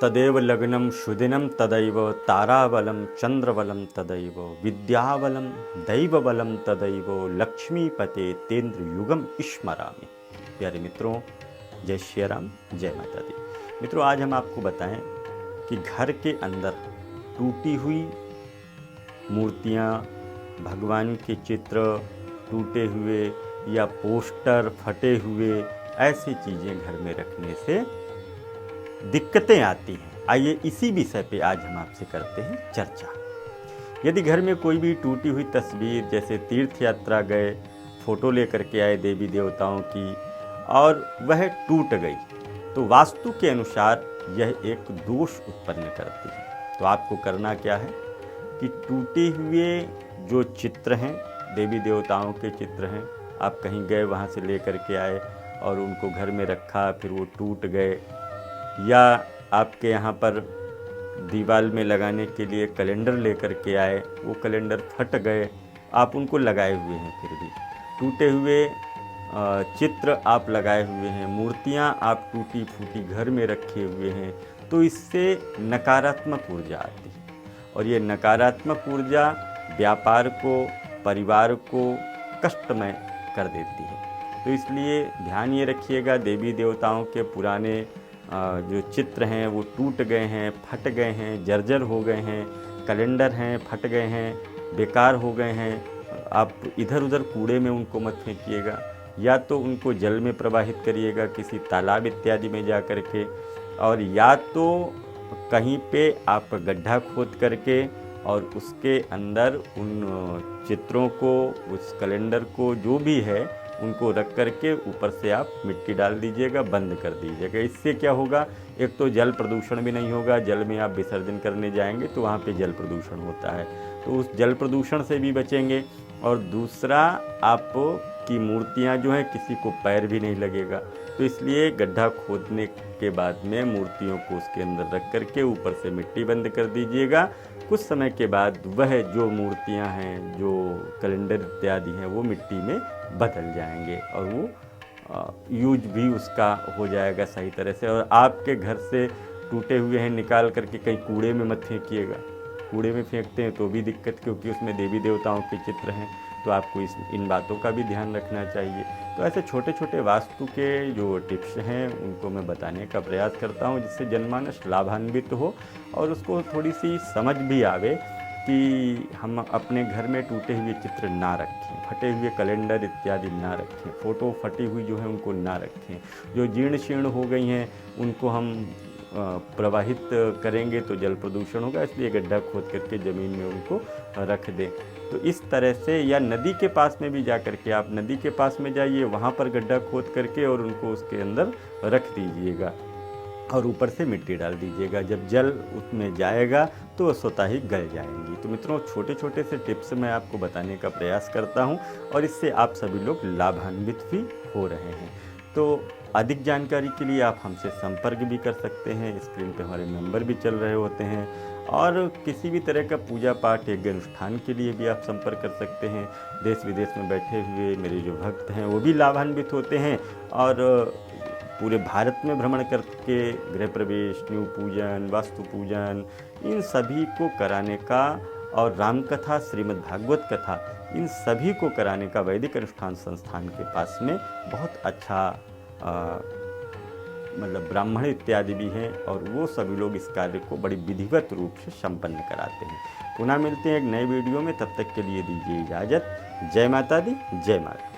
तदेव लग्नं शुदिनं तदैव ताराबलं चंद्रबलं तदैव विद्याबलं दैवबलं तदैव लक्ष्मीपते तेन्द्र युगम स्मरामि। प्यारे मित्रों, जय श्री राम, जय माता दी। मित्रों, आज हम आपको बताएं कि घर के अंदर टूटी हुई मूर्तियां, भगवान के चित्र टूटे हुए या पोस्टर फटे हुए, ऐसी चीज़ें घर में रखने से दिक्कतें आती हैं। आइए इसी विषय पे आज हम आपसे करते हैं चर्चा। यदि घर में कोई भी टूटी हुई तस्वीर, जैसे तीर्थ यात्रा गए, फोटो लेकर के आए देवी देवताओं की और वह टूट गई, तो वास्तु के अनुसार यह एक दोष उत्पन्न करती है। तो आपको करना क्या है कि टूटे हुए जो चित्र हैं, देवी देवताओं के चित्र हैं, आप कहीं गए, वहाँ से लेकर के आए और उनको घर में रखा, फिर वो टूट गए, या आपके यहाँ पर दीवार में लगाने के लिए कैलेंडर लेकर के आए, वो कैलेंडर फट गए, आप उनको लगाए हुए हैं, फिर भी टूटे हुए चित्र आप लगाए हुए हैं, मूर्तियाँ आप टूटी फूटी घर में रखे हुए हैं, तो इससे नकारात्मक ऊर्जा आती है और ये नकारात्मक ऊर्जा व्यापार को, परिवार को कष्टमय कर देती है। तो इसलिए ध्यान ये रखिएगा, देवी देवताओं के पुराने जो चित्र हैं वो टूट गए हैं, फट गए हैं, जर्जर हो गए हैं, कैलेंडर हैं फट गए हैं, बेकार हो गए हैं, आप इधर उधर कूड़े में उनको मत फेंकिएगा, या तो उनको जल में प्रवाहित करिएगा किसी तालाब इत्यादि में जा कर के, और या तो कहीं पे आप गड्ढा खोद करके और उसके अंदर उन चित्रों को, उस कैलेंडर को, जो भी है उनको रख करके ऊपर से आप मिट्टी डाल दीजिएगा, बंद कर दीजिएगा। इससे क्या होगा, एक तो जल प्रदूषण भी नहीं होगा, जल में आप विसर्जन करने जाएंगे तो वहाँ पे जल प्रदूषण होता है, तो उस जल प्रदूषण से भी बचेंगे, और दूसरा आपकी मूर्तियाँ जो हैं किसी को पैर भी नहीं लगेगा। तो इसलिए गड्ढा खोदने के बाद में मूर्तियों को उसके अंदर रख करके ऊपर से मिट्टी बंद कर दीजिएगा। कुछ समय के बाद वह जो मूर्तियां हैं, जो कैलेंडर इत्यादि हैं, वो मिट्टी में बदल जाएंगे और वो यूज भी उसका हो जाएगा सही तरह से। और आपके घर से टूटे हुए हैं निकाल करके कहीं कूड़े में मत फेंकिएगा, कूड़े में फेंकते हैं तो भी दिक्कत, क्योंकि उसमें देवी देवताओं के चित्र हैं, तो आपको इन बातों का भी ध्यान रखना चाहिए। तो ऐसे छोटे छोटे वास्तु के जो टिप्स हैं उनको मैं बताने का प्रयास करता हूं, जिससे जनमानस लाभान्वित हो और उसको थोड़ी सी समझ भी आवे कि हम अपने घर में टूटे हुए चित्र ना रखें, फटे हुए कैलेंडर इत्यादि ना रखें, फ़ोटो फटी हुई जो है उनको ना रखें, जो जीर्ण शीर्ण हो गई हैं उनको हम प्रवाहित करेंगे तो जल प्रदूषण होगा, इसलिए गड्ढा खोद करके ज़मीन में उनको रख दें। तो इस तरह से, या नदी के पास में भी जा करके, आप नदी के पास में जाइए, वहाँ पर गड्ढा खोद करके और उनको उसके अंदर रख दीजिएगा और ऊपर से मिट्टी डाल दीजिएगा। जब जल उसमें जाएगा तो स्वतः ही गल जाएंगी। तो मित्रों, छोटे छोटे से टिप्स मैं आपको बताने का प्रयास करता हूँ और इससे आप सभी लोग लाभान्वित भी हो रहे हैं। तो अधिक जानकारी के लिए आप हमसे संपर्क भी कर सकते हैं, स्क्रीन पे हमारे नंबर भी चल रहे होते हैं, और किसी भी तरह का पूजा पाठ, यज्ञ अनुष्ठान के लिए भी आप संपर्क कर सकते हैं। देश विदेश में बैठे हुए मेरे जो भक्त हैं वो भी लाभान्वित होते हैं और पूरे भारत में भ्रमण करके गृह प्रवेश, न्यू पूजन, वास्तु पूजन, इन सभी को कराने का, और रामकथा, श्रीमद् भागवत कथा, इन सभी को कराने का वैदिक अनुष्ठान संस्थान के पास में बहुत अच्छा मतलब ब्राह्मण इत्यादि भी हैं, और वो सभी लोग इस कार्य को बड़ी विधिवत रूप से संपन्न कराते हैं। पुनः मिलते हैं एक नए वीडियो में, तब तक के लिए दीजिए इजाज़त। जय माता दी, जय माता।